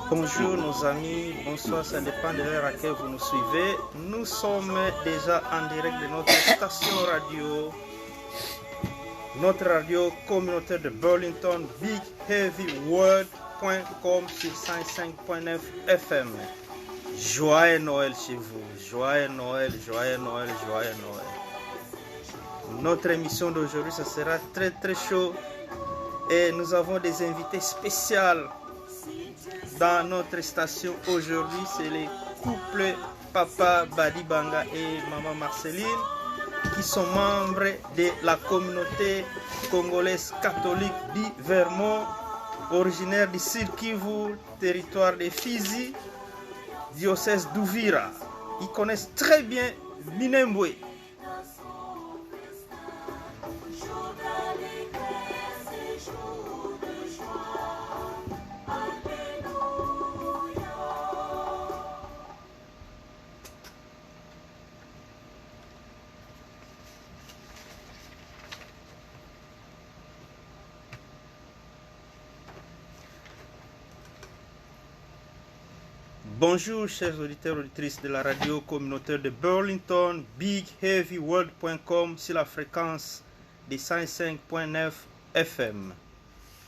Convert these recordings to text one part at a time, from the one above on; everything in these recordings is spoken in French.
Bonjour nos amis, bonsoir, ça dépend de l'heure à laquelle vous nous suivez. Nous sommes déjà en direct de notre station radio, notre radio communautaire de Burlington, BigHeavyWorld.com sur 105.9 FM. Joyeux Noël chez vous, joyeux Noël, joyeux Noël, joyeux Noël. Notre émission d'aujourd'hui, ça sera très chaud et nous avons des invités spéciaux. Dans notre station aujourd'hui, c'est les couples Papa Badibanga et Maman Marceline qui sont membres de la communauté congolaise catholique du Vermont, originaire du Sud Kivu, territoire de Fizi, diocèse d'Uvira. Ils connaissent très bien Minembwe. Bonjour chers auditeurs et auditrices de la radio communautaire de Burlington, BigHeavyWorld.com sur la fréquence des 105.9 FM.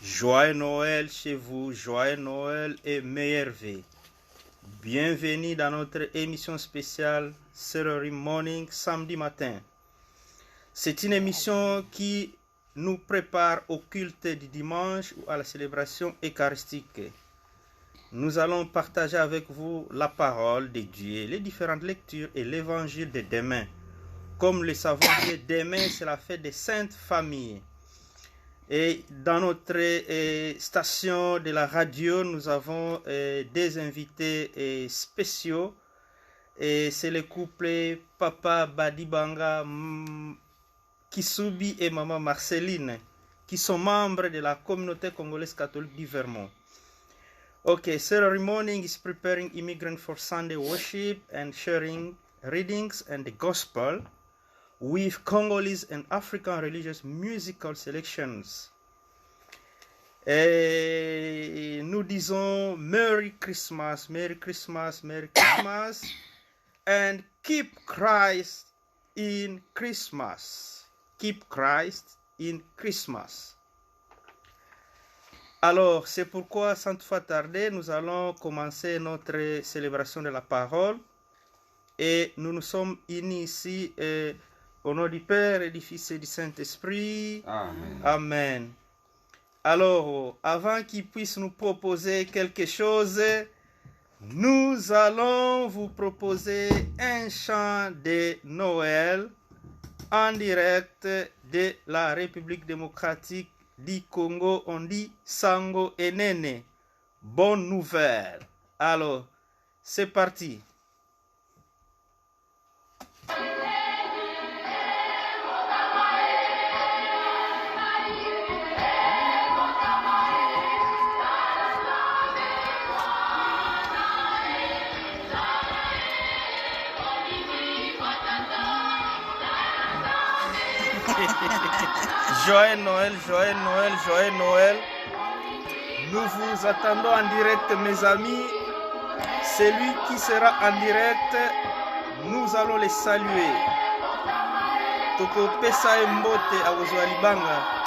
Joyeux Noël chez vous, joyeux Noël et meilleurs vœux. Bienvenue dans notre émission spéciale Saturday Morning, samedi matin. C'est une émission qui nous prépare au culte du dimanche ou à la célébration eucharistique. Nous allons partager avec vous la parole de Dieu, les différentes lectures et l'évangile de demain. Comme le savons, demain c'est la fête des saintes familles. Et dans notre station de la radio, nous avons des invités spéciaux. Et c'est le couple Papa Badibanga Kisubi et Maman Marceline, qui sont membres de la communauté congolaise catholique du Vermont. Okay, Saturday morning is preparing immigrants for Sunday worship and sharing readings and the gospel with Congolese and African religious musical selections. Et nous disons Merry Christmas, Merry Christmas, Merry Christmas, and keep Christ in Christmas. Keep Christ in Christmas. Alors, c'est pourquoi, sans toutefois tarder, nous allons commencer notre célébration de la parole. Et nous nous sommes unis ici au nom du Père et du Fils et du Saint-Esprit. Amen. Amen. Alors, avant qu'ils puissent nous proposer quelque chose, nous allons vous proposer un chant de Noël en direct de la République démocratique du Congo. On dit Sango Enene. Bonne nouvelle. Alors, c'est parti. Joyeux Noël, joyeux Noël, joyeux Noël. Nous vous attendons en direct, mes amis. Celui qui sera en direct, nous allons les saluer. Toko pesa mbote a Libanga.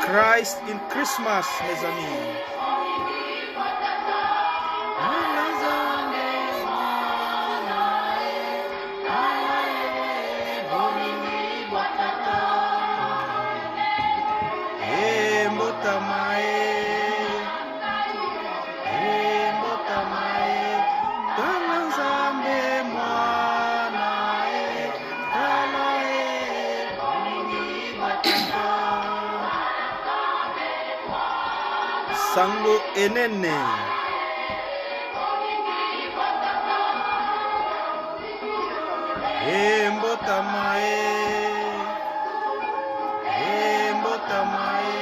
Christ in Christmas, mes amis. Sango enene. Mbotamae. Mbotamae.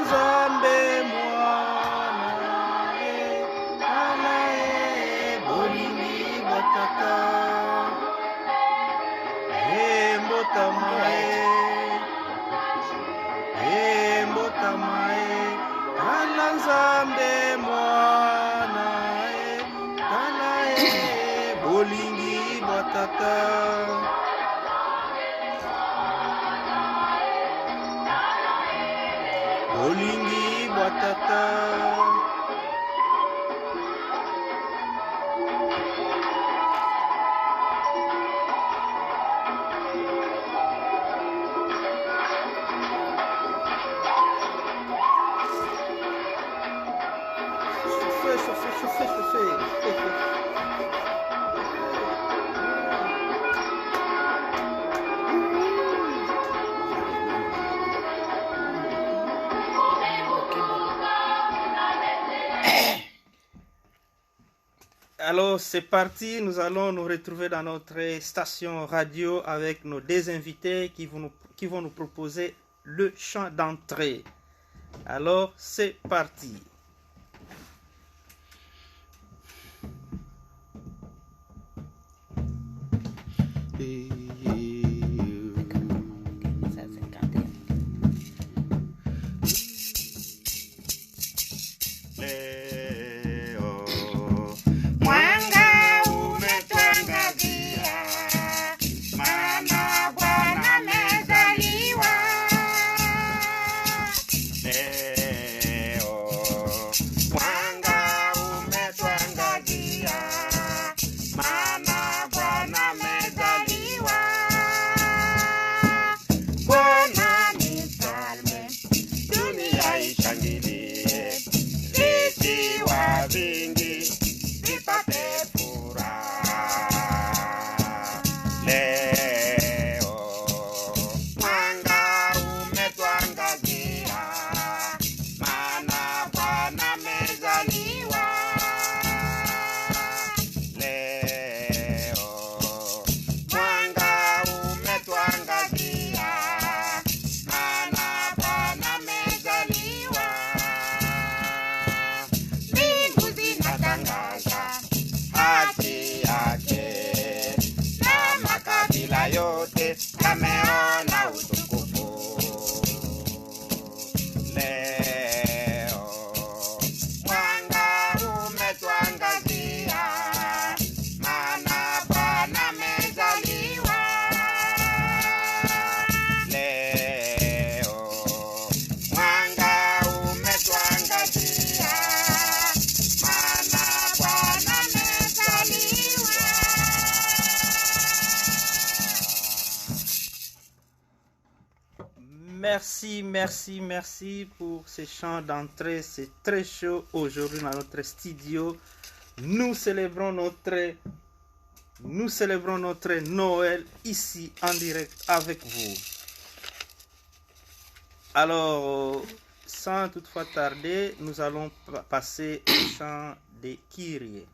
Nzambe mwana. Alae bolingi batata. Mbotamae. Mbotamae. Nzambe mwana kanae bolingi batata bolingi batata Alors c'est parti, nous allons nous retrouver dans notre station radio avec nos deux invités qui vont nous proposer le chant d'entrée. Alors c'est parti. Merci pour ces chants d'entrée. C'est très chaud aujourd'hui dans notre studio. Nous célébrons notre Noël ici en direct avec vous. Alors, sans toutefois tarder, nous allons passer au chant des Kyrie.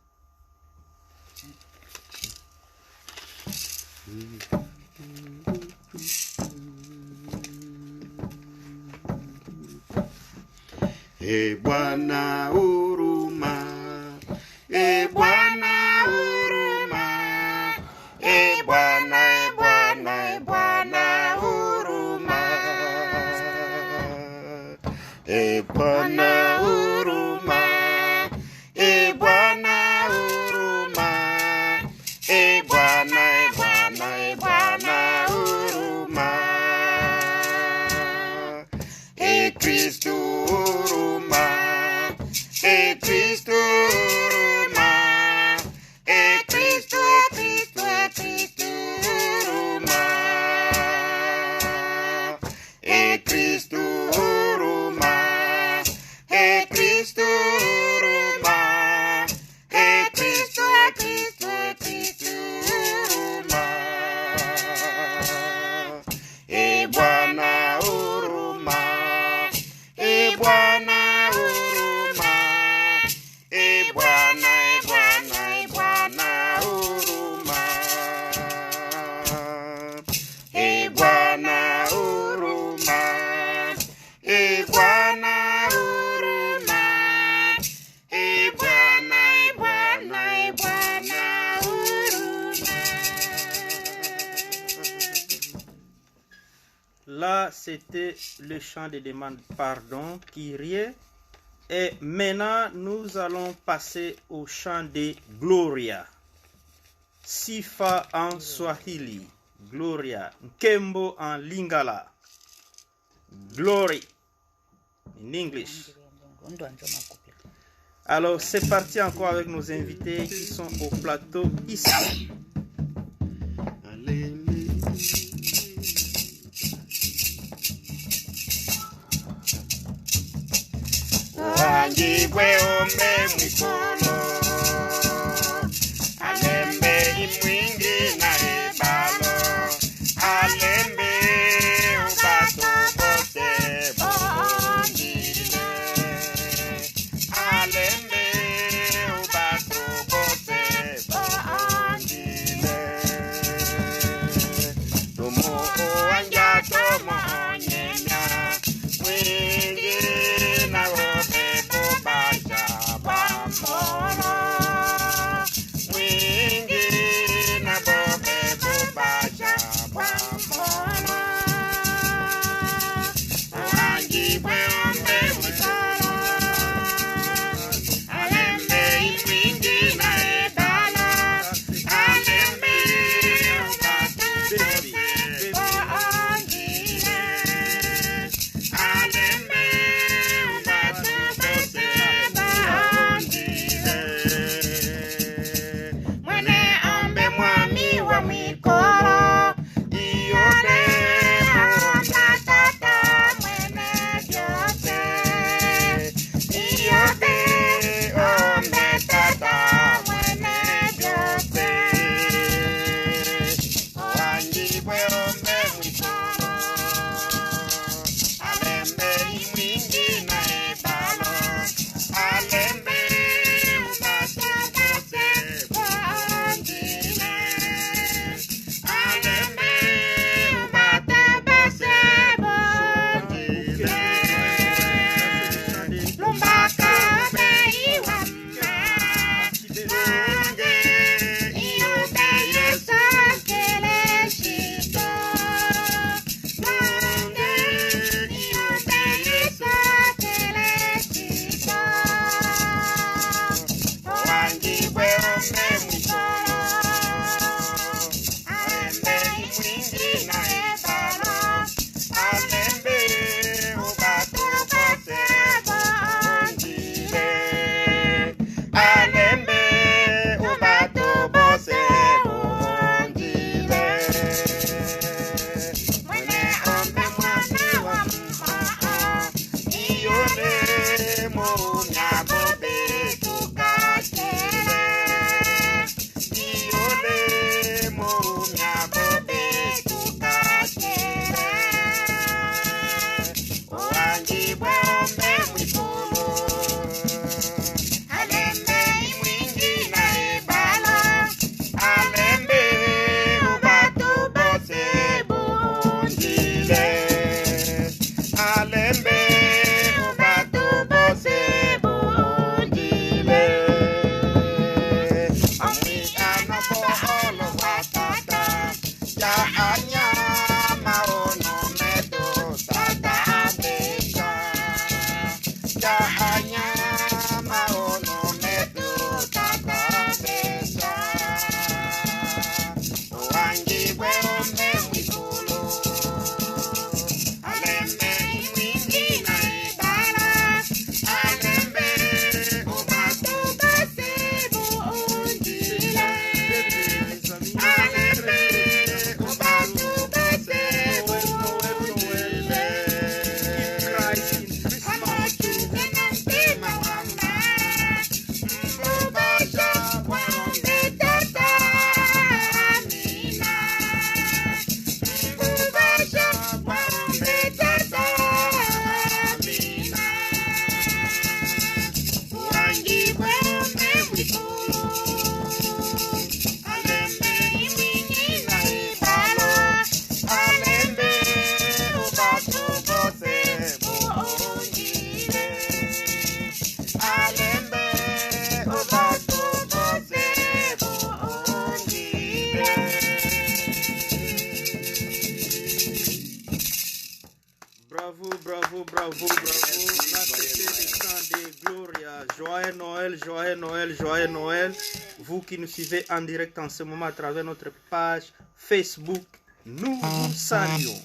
E Bwana huruma, e Bwana huruma, e Bwana, e Bwana, e Bwana huruma, e Bwana huruma, e Bwana huruma, e Bwana, e Bwana, e Bwana huruma, e Là, c'était le chant de demande pardon, Kyrie. Et maintenant, nous allons passer au chant de Gloria. Sifa en Swahili, Gloria. Nkembo en Lingala, Glory in English. Alors, c'est parti encore avec nos invités qui sont au plateau ici. Wangigwe ombe mwikolo alembe imwingi na ebalo alembe ubato bote bongile alembe ubato bote bongile tomo anja tomo nyemya mwingi na robe bobaja bamoro mwingi na bobe bravo, bravo, bravo. La fête des chants de Gloria. Joyeux Noël, joyeux Noël, joyeux Noël. Vous qui nous suivez en direct en ce moment à travers notre page Facebook, nous vous saluons.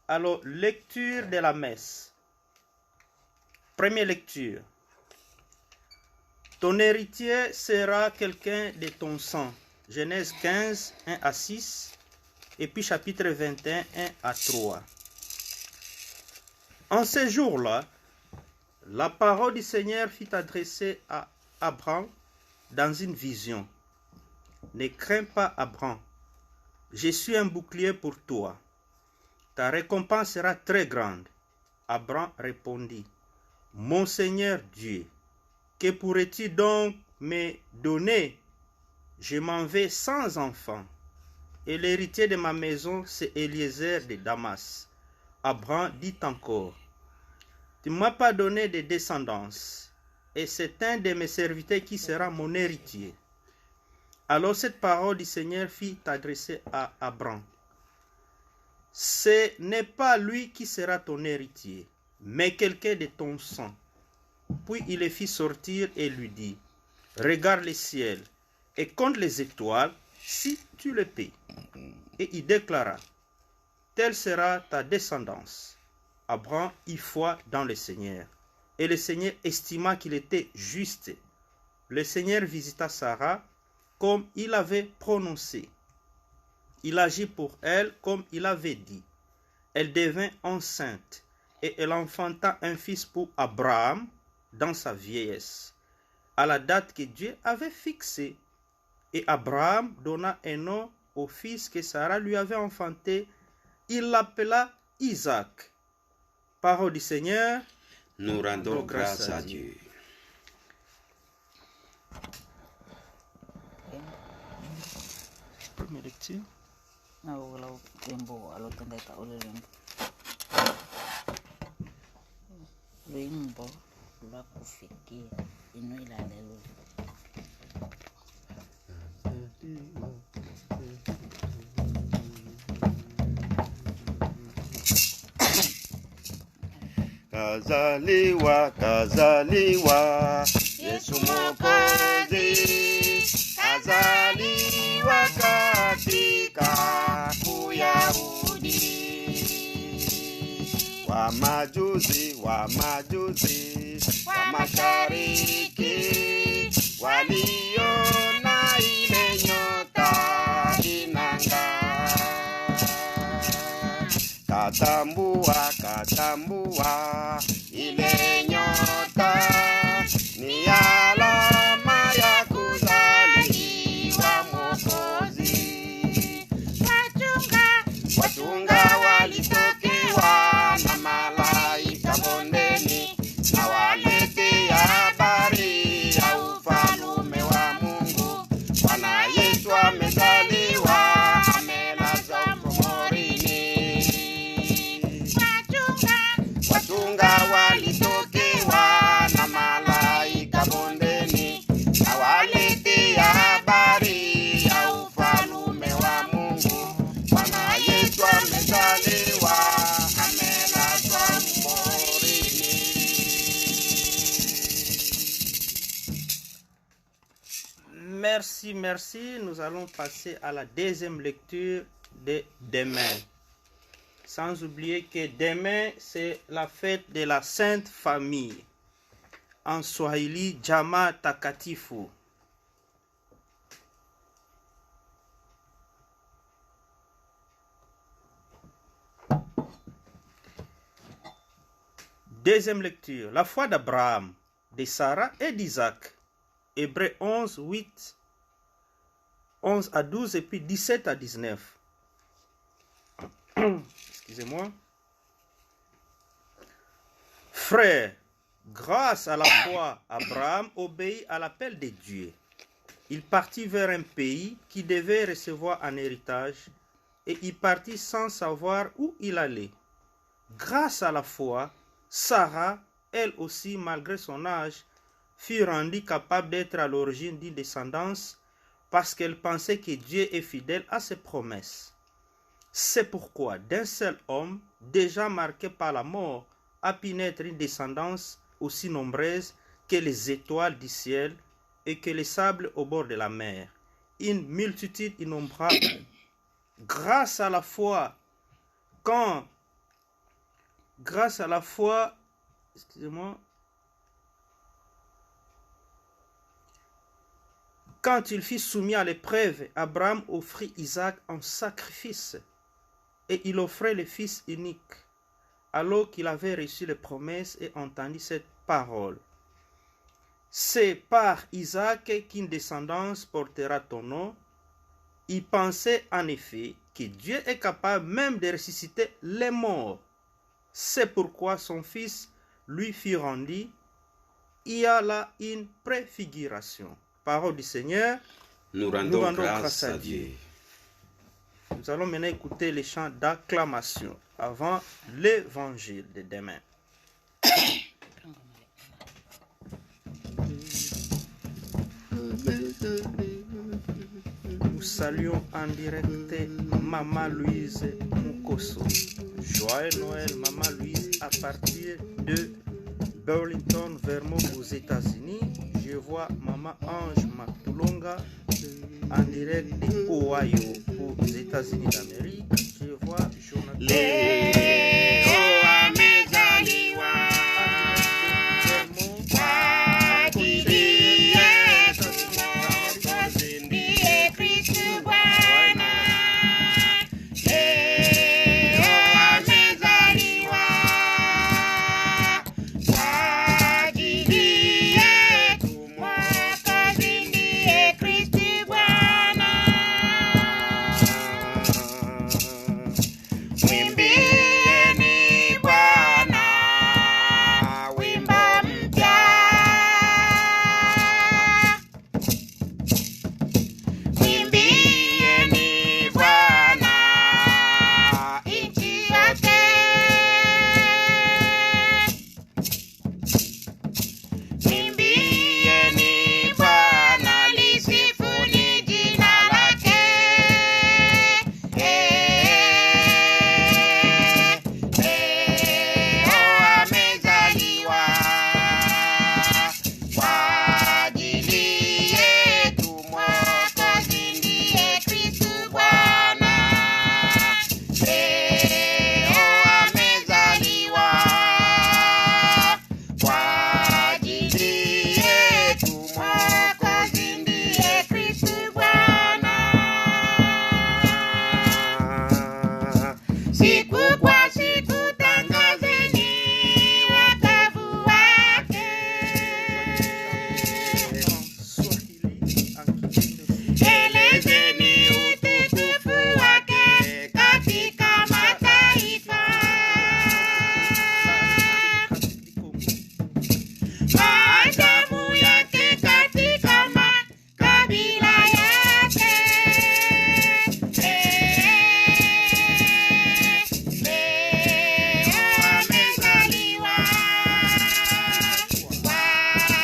Alors, lecture de la messe. Première lecture. Ton héritier sera quelqu'un de ton sang. Genèse 15, 1 à 6. Et puis chapitre 21, 1 à 3. En ces jours-là, la parole du Seigneur fut adressée à Abraham dans une vision. Ne crains pas, Abraham. Je suis un bouclier pour toi. Ta récompense sera très grande. Abraham répondit, mon Seigneur Dieu, que pourrais-tu donc me donner? Je m'en vais sans enfant. Et l'héritier de ma maison, c'est Eliezer de Damas. Abraham dit encore, tu ne m'as pas donné de descendance, et c'est un de mes serviteurs qui sera mon héritier. Alors cette parole du Seigneur fut adressée à Abraham. Ce n'est pas lui qui sera ton héritier, mais quelqu'un de ton sang. Puis il le fit sortir et lui dit, regarde le ciel et compte les étoiles, si tu le paies. Et il déclara, telle sera ta descendance. Abraham y foi dans le Seigneur. Et le Seigneur estima qu'il était juste. Le Seigneur visita Sarah comme il avait prononcé. Il agit pour elle comme il avait dit. Elle devint enceinte et elle enfanta un fils pour Abraham dans sa vieillesse, à la date que Dieu avait fixée. Et Abraham donna un nom au fils que Sarah lui avait enfanté. Il l'appela Isaac. Parole du Seigneur. Nous rendons grâce à Dieu. Première lecture. Wimbo lwa kufikia inuila haleluya. Kazaliwa, kazaliwa, Yesu Mwokozi, kazaliwa katika Uyahudi. Wamajuzi, wamajuzi, wa mashariki, waliona ile nyota inang'aa. Katambua, katambua, ile nyota ni alama ya kuzaliwa Mwokozi. Wachunga walitokewa na malaika bondeni, na waletea habari ya ufalume wa Mungu. Bwana Yesu amezaliwa, amelazwa morini. Wachunga walitokewa na malaika bondeni, na waletea habari ya ufalume wa Mungu. Bwana Yesu amezaliwa, amelazwa morini. Merci, merci. Nous allons passer à la deuxième lecture de demain. Sans oublier que demain, c'est la fête de la Sainte Famille. En Swahili, Jamaa Takatifu. Deuxième lecture. La foi d'Abraham, de Sarah et d'Isaac. Hébreux 11, 8, 11 à 12 et puis 17 à 19. Excusez-moi. Frères, grâce à la foi, Abraham obéit à l'appel de Dieu. Il partit vers un pays qui devait recevoir un héritage et il partit sans savoir où il allait. Grâce à la foi, Sarah, elle aussi, malgré son âge, fut rendue capable d'être à l'origine d'une descendance parce qu'elle pensait que Dieu est fidèle à ses promesses. C'est pourquoi d'un seul homme, déjà marqué par la mort, a pu naître une descendance aussi nombreuse que les étoiles du ciel et que les sables au bord de la mer. Une multitude innombrable. Grâce à la foi, quand il fut soumis à l'épreuve, Abraham offrit Isaac en sacrifice et il offrait le fils unique, alors qu'il avait reçu les promesses et entendu cette parole. C'est par Isaac qu'une descendance portera ton nom. Il pensait en effet que Dieu est capable même de ressusciter les morts. C'est pourquoi son fils lui fut rendu. Il y a là une préfiguration. Parole du Seigneur. Nous rendons grâce à Dieu. Nous allons maintenant écouter les chants d'acclamation avant l'évangile de demain. Nous saluons en direct Maman Louise Mukoso. Joyeux Noël, Maman Louise, à partir de Burlington, Vermont, aux États-Unis. Je vois Maman Ange Matulonga en direct de Ohio, aux États-Unis d'Amérique. Je vois Jonathan. Leo amezaliwa kwa ajili yetu Mwokozi ndiye Kristo Bwana. Leo amezaliwa kwa ajili yetu Mwokozi ndiye Kristo Bwana. Mwimbieni Bwana wimbo mpya. Mwimbieni Bwana nchi yote. Mwimbieni Bwana lisifuni jina lake. Leo amezaliwa kwa ajili yetu Mwokozi ndiye Kristo Bwana. Leo amezaliwa kwa ajili yetu Mwokozi ndiye Kristo Bwana. Siku kwa siku tangazeni wokovu wake. Elezeni utukufu wake katika mataifa. Maajabu yake katika makabila yote. Leo amezaliwa kwa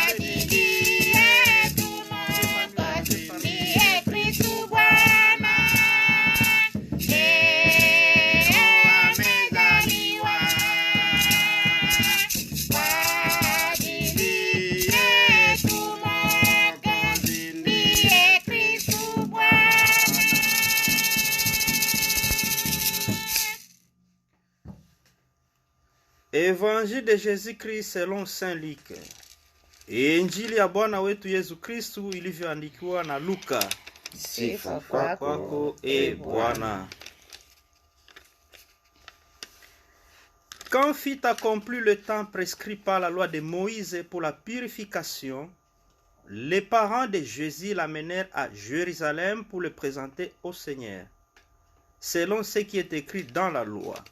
ajili yetu Mwokozi ndiye Kristo Bwana. Leo amezaliwa kwa ajili yetu Mwokozi ndiye Kristo Bwana. Évangile de Jésus-Christ selon Saint Luc. Injili ya Bwana wetu Yesu Kristu ilivyoandikiwa na Luka. Sifa Kwako e Bwana. Quand fut accompli le temps prescrit par la loi de Moïse pour la purification, les parents de Jésus l'amenèrent à Jérusalem pour le présenter au Seigneur, selon ce qui est écrit dans la loi.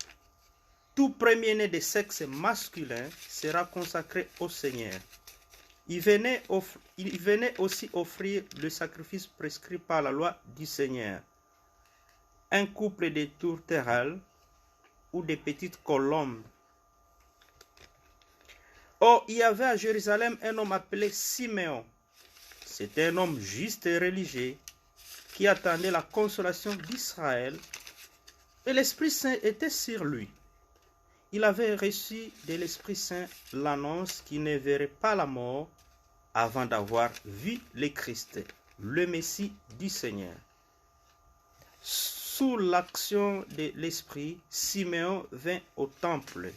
Tout premier-né de sexe masculin sera consacré au Seigneur. Il venait aussi offrir le sacrifice prescrit par la loi du Seigneur. Un couple de tourterelles ou de petites colombes. Or, il y avait à Jérusalem un homme appelé Siméon. C'était un homme juste et religieux qui attendait la consolation d'Israël, et l'Esprit Saint était sur lui. il avait reçu de l'Esprit Saint l'annonce qu'il ne verrait pas la mort avant d'avoir vu le Christ, le Messie du Seigneur. Sous l'action de l'Esprit, Siméon vint au temple.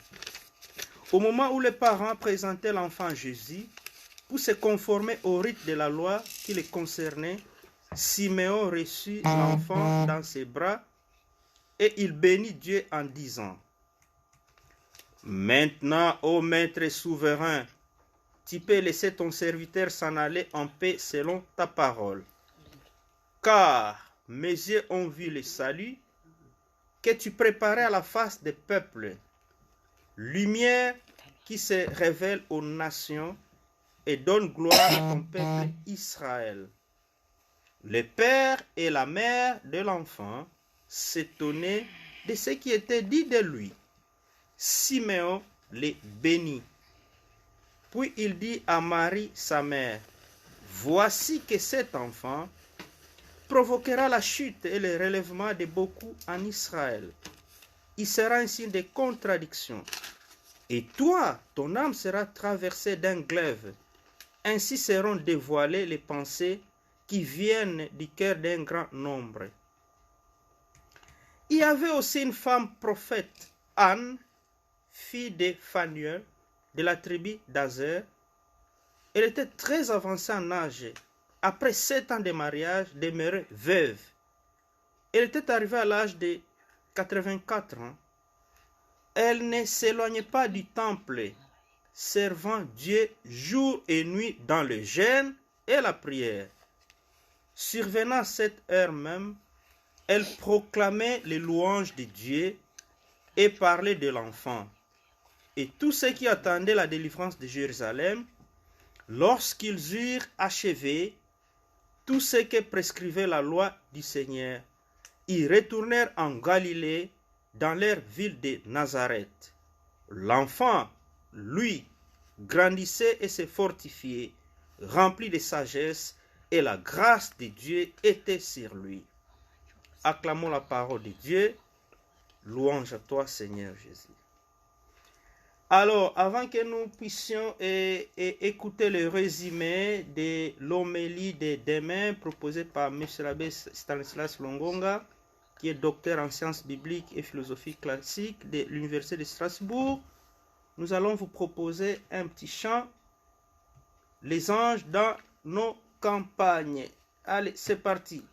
Au moment où les parents présentaient l'enfant Jésus, pour se conformer au rite de la loi qui le concernait, Siméon reçut l'enfant dans ses bras et il bénit Dieu en disant: Maintenant, ô Maître souverain, tu peux laisser ton serviteur s'en aller en paix selon ta parole. Car mes yeux ont vu le salut que tu préparais à la face des peuples, lumière qui se révèle aux nations et donne gloire à ton peuple Israël. Le père et la mère de l'enfant s'étonnaient de ce qui était dit de lui. Siméon les bénit. Puis il dit à Marie, sa mère: Voici que cet enfant provoquera la chute et le relèvement de beaucoup en Israël. Il sera un signe de contradiction. Et toi, ton âme sera traversée d'un glaive. Ainsi seront dévoilées les pensées qui viennent du cœur d'un grand nombre. Il y avait aussi une femme prophète, Anne, fille de Phanuel, de la tribu d'Azer. Elle était très avancée en âge. Après 7 ans de mariage, demeurée veuve. Elle était arrivée à l'âge de 84 ans. Elle ne s'éloignait pas du temple, servant Dieu jour et nuit dans le jeûne et la prière. Survenant à cette heure même, elle proclamait les louanges de Dieu et parlait de l'enfant. Et tous ceux qui attendaient la délivrance de Jérusalem, lorsqu'ils eurent achevé tout ce que prescrivait la loi du Seigneur, ils retournèrent en Galilée, dans leur ville de Nazareth. L'enfant, lui, grandissait et se fortifiait, rempli de sagesse, et la grâce de Dieu était sur lui. Acclamons la parole de Dieu. Louange à toi, Seigneur Jésus. Alors, avant que nous puissions écouter le résumé de l'homélie de demain proposée par M. l'abbé Stanislas Longonga, qui est docteur en sciences bibliques et philosophie classique de l'Université de Strasbourg, nous allons vous proposer un petit chant, Les anges dans nos campagnes. Allez, c'est parti.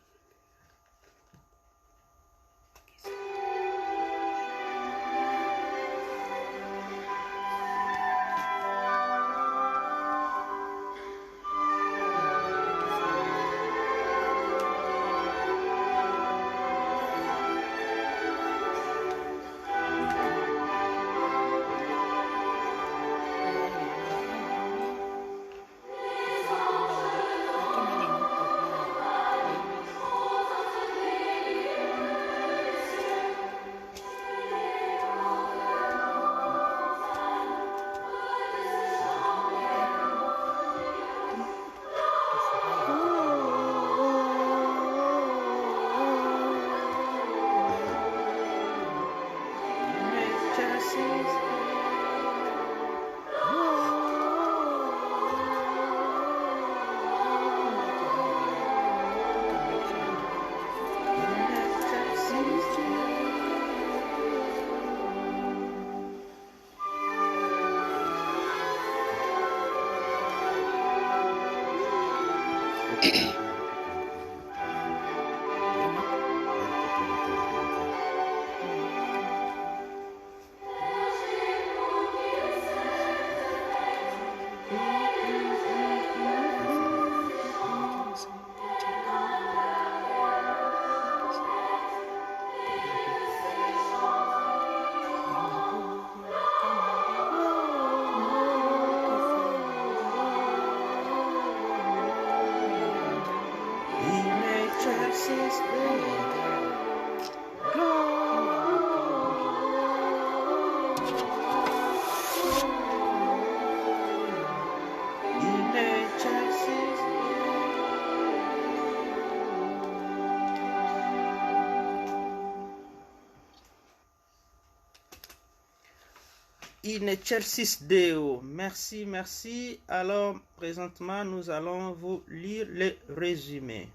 In excelsis Deo. Merci, merci. Alors, présentement, nous allons vous lire le résumé.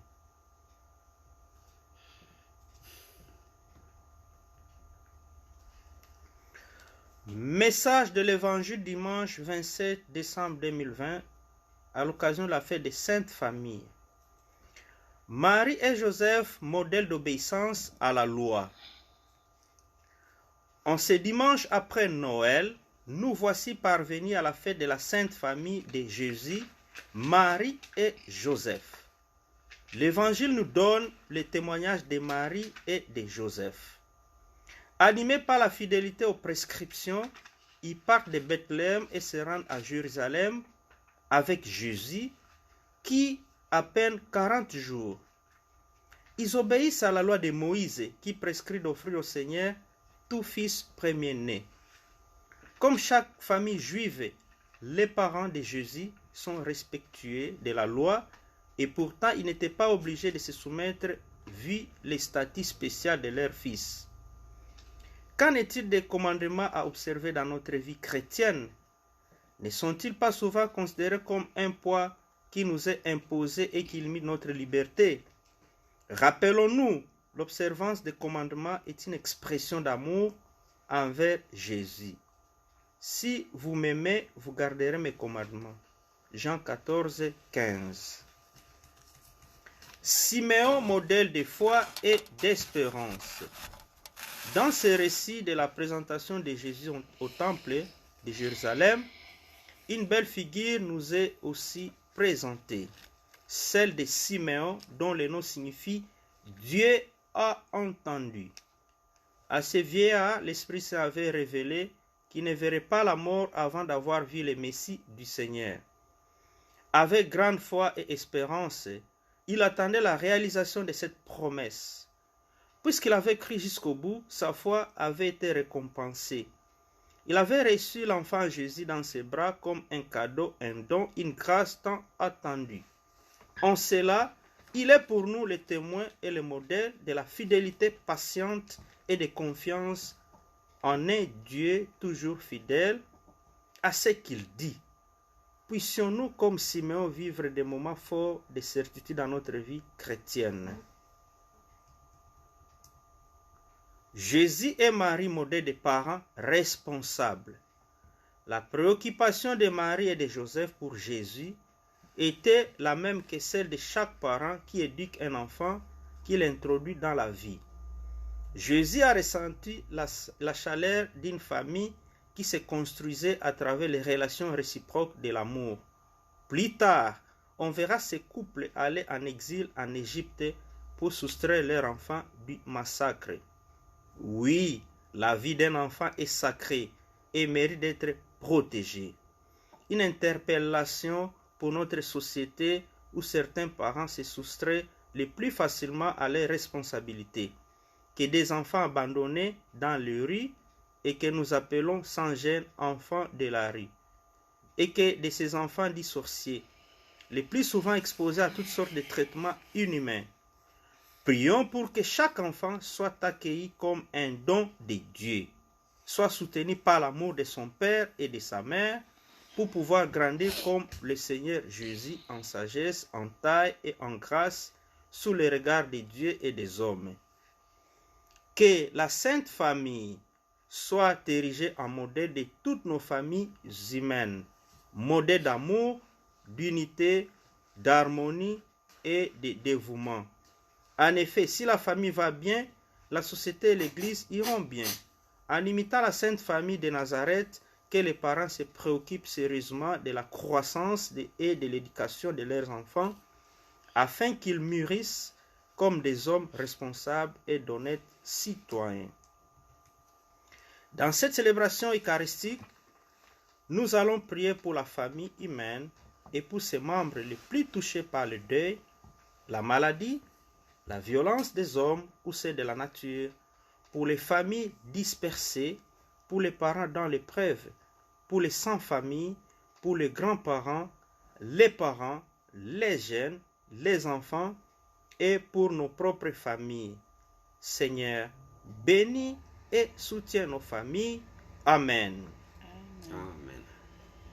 Message de l'évangile dimanche 27 décembre 2020 à l'occasion de la fête des Saintes Familles. Marie et Joseph, modèle d'obéissance à la loi. En ce dimanche après Noël, nous voici parvenus à la fête de la Sainte Famille de Jésus, Marie et Joseph. L'Évangile nous donne le témoignage de Marie et de Joseph. Animés par la fidélité aux prescriptions, ils partent de Bethléem et se rendent à Jérusalem avec Jésus, qui à peine 40 jours. Ils obéissent à la loi de Moïse qui prescrit d'offrir au Seigneur tout fils premier-né. Comme chaque famille juive, les parents de Jésus sont respectueux de la loi et pourtant ils n'étaient pas obligés de se soumettre vu les statuts spéciaux de leur fils. Qu'en est-il des commandements à observer dans notre vie chrétienne? Ne sont-ils pas souvent considérés comme un poids qui nous est imposé et qui limite notre liberté? Rappelons-nous, l'observance des commandements est une expression d'amour envers Jésus. Si vous m'aimez, vous garderez mes commandements. Jean 14, 15. Siméon, modèle de foi et d'espérance. Dans ce récit de la présentation de Jésus au temple de Jérusalem, une belle figure nous est aussi présentée, celle de Siméon, dont le nom signifie « Dieu a entendu ». À ce vieillard, l'Esprit Saint avait révélé qu'il ne verrait pas la mort avant d'avoir vu le Messie du Seigneur. Avec grande foi et espérance, il attendait la réalisation de cette promesse. Puisqu'il avait cru jusqu'au bout, sa foi avait été récompensée. Il avait reçu l'enfant Jésus dans ses bras comme un cadeau, un don, une grâce tant attendue. En cela, il est pour nous le témoin et le modèle de la fidélité patiente et de confiance en un Dieu toujours fidèle à ce qu'il dit. Puissions-nous, comme Siméon, vivre des moments forts de certitude dans notre vie chrétienne. Jésus et Marie, modèle des parents responsables. La préoccupation de Marie et de Joseph pour Jésus était la même que celle de chaque parent qui éduque un enfant qu'il introduit dans la vie. Jésus a ressenti la chaleur d'une famille qui se construisait à travers les relations réciproques de l'amour. Plus tard, on verra ces couples aller en exil en Égypte pour soustraire leurs enfants du massacre. Oui, la vie d'un enfant est sacrée et mérite d'être protégée. Une interpellation pour notre société où certains parents se soustraient le plus facilement à leurs responsabilités que des enfants abandonnés dans les rues et que nous appelons sans gêne enfants de la rue, et que de ces enfants dits sorciers, les plus souvent exposés à toutes sortes de traitements inhumains. Prions pour que chaque enfant soit accueilli comme un don de Dieu, soit soutenu par l'amour de son père et de sa mère pour pouvoir grandir comme le Seigneur Jésus en sagesse, en taille et en grâce sous le regard de Dieu et des hommes. Que la Sainte Famille soit érigée en modèle de toutes nos familles humaines, modèle d'amour, d'unité, d'harmonie et de dévouement. En effet, si la famille va bien, la société et l'Église iront bien. En imitant la Sainte Famille de Nazareth, que les parents se préoccupent sérieusement de la croissance et de l'éducation de leurs enfants, afin qu'ils mûrissent comme des hommes responsables et d'honnêtes citoyens. Dans cette célébration eucharistique, nous allons prier pour la famille humaine et pour ses membres les plus touchés par le deuil, la maladie, la violence des hommes ou celle de la nature, pour les familles dispersées, pour les parents dans l'épreuve, pour les sans-famille, pour les grands-parents, les parents, les jeunes, les enfants et pour nos propres familles. Seigneur, bénis et soutiens nos familles. Amen. Amen.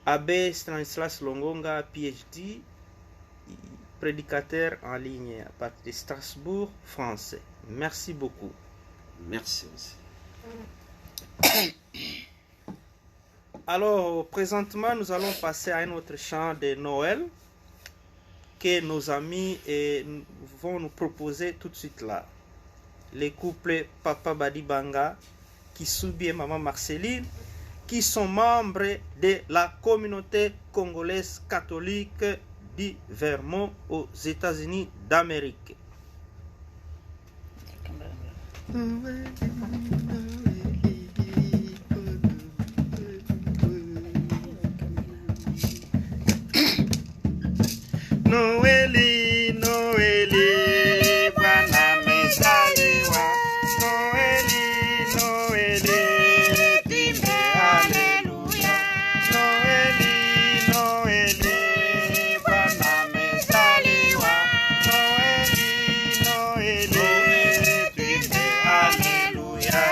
Abbé Stanislas Longonga, PhD, prédicateur en ligne à partir de Strasbourg, France. Merci beaucoup. Merci aussi. Alors, présentement, nous allons passer à un autre chant de Noël que nos amis vont nous proposer tout de suite là. Les couples Papa Badibanga, Kisubi et Maman Marceline, qui sont membres de la communauté congolaise catholique du Vermont aux États-Unis d'Amérique. Noeli, Noeli, Bwana amezaliwa. Noeli, Noeli, timbe haleluya. Noeli, Noeli, Bwana amezaliwa. Noeli, Noeli, timbe haleluya.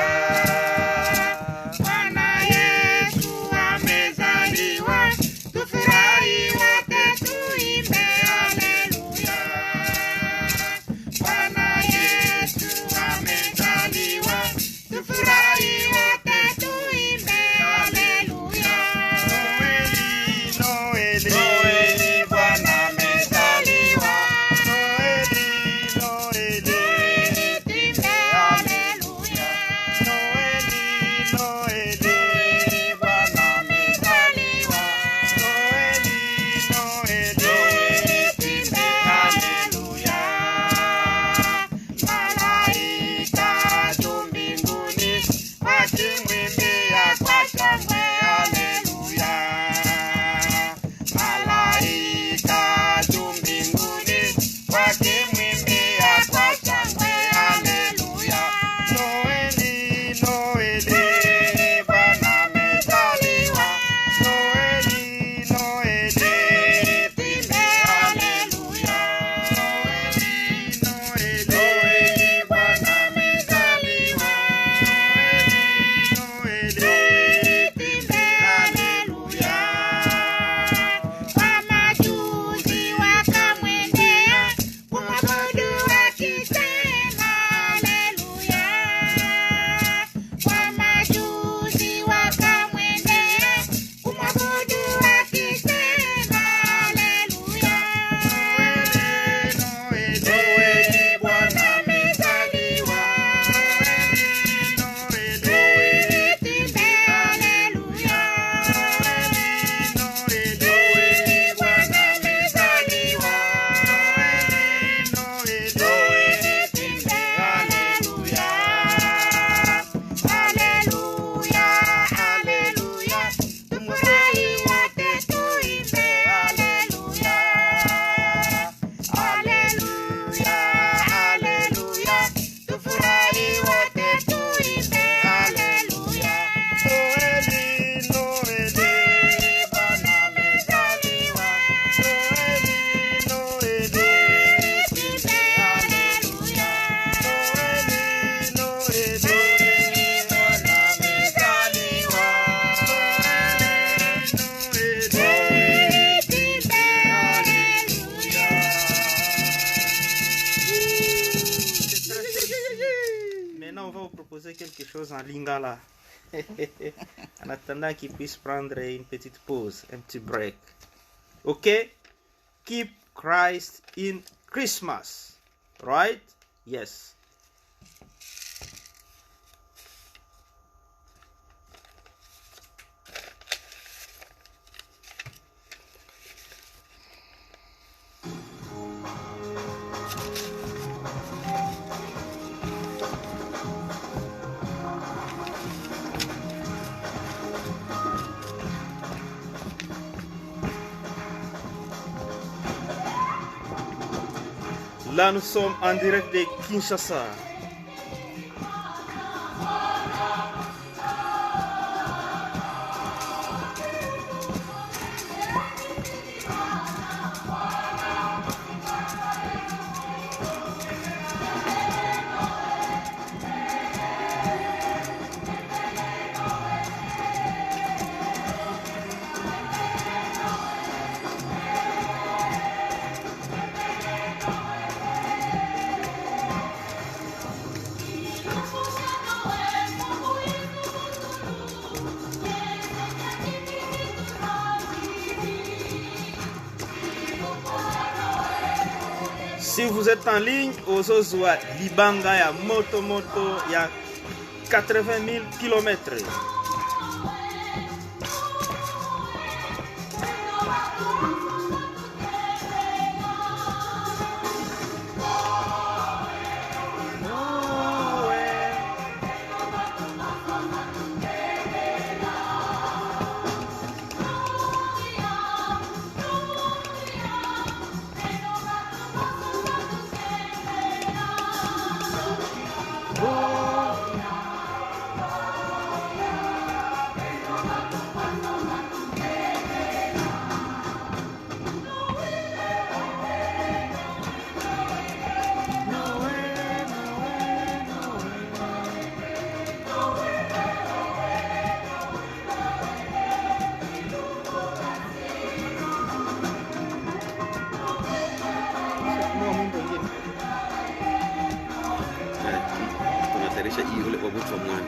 Bwana Yesu amezaliwa, tufurahi wote tuimbe haleluya. Bwana Yesu amezaliwa, tufurahi wote tuimbe haleluya. Noeli, Noeli, Bwana amezaliwa. Noeli, Noeli, tuimbe haleluya. Noeli, Noeli, Bwana amezaliwa. Noeli, Noeli, tuimbe haleluya. Malaika juu mbinguni wakimwimbia kwa shangwe haleluya. Malaika juu mbinguni wakimwimbia kwa shangwe haleluya. Noeli, Noeli, Bwana amezaliwa. Noeli, Noeli, tuimbe haleluya. Noeli, Noeli, Bwana amezaliwa. Noeli, Noeli, tuimbe haleluya. Wamajuzi wakamwendea kumwabudu wakisema haleluya. Wamajuzi wakamwendea kumwabudu wakisema haleluya. Noeli, Noeli, Bwana amezaliwa. Noeli, Noeli, tuimbe haleluya. Noeli, Noeli, Bwana amezaliwa. Noeli, Noeli, tuimbe haleluya. Haleluya, haleluya, tufurahi wote tuimbe haleluya. Haleluya, haleluya, tufurahi wote tuimbe haleluya. Noeli, Noeli, Bwana amezaliwa. Noeli, Noeli, tuimbe haleluya. Noeli, Noeli, Bwana amezaliwa. Noeli, Noeli, tuimbe haleluya. Maintenant, on va vous proposer quelque chose en lingala. En attendant qu'il puisse prendre une petite pause, un petit break. Ok? Keep Christ in Christmas. Right? Yes. Là, nous sommes en direct de Kinshasa. Si vous êtes en ligne, Ozozwa Libanga ya moto ya 80 000 km. Tunatayarisha hii ule wabutu wa mwana.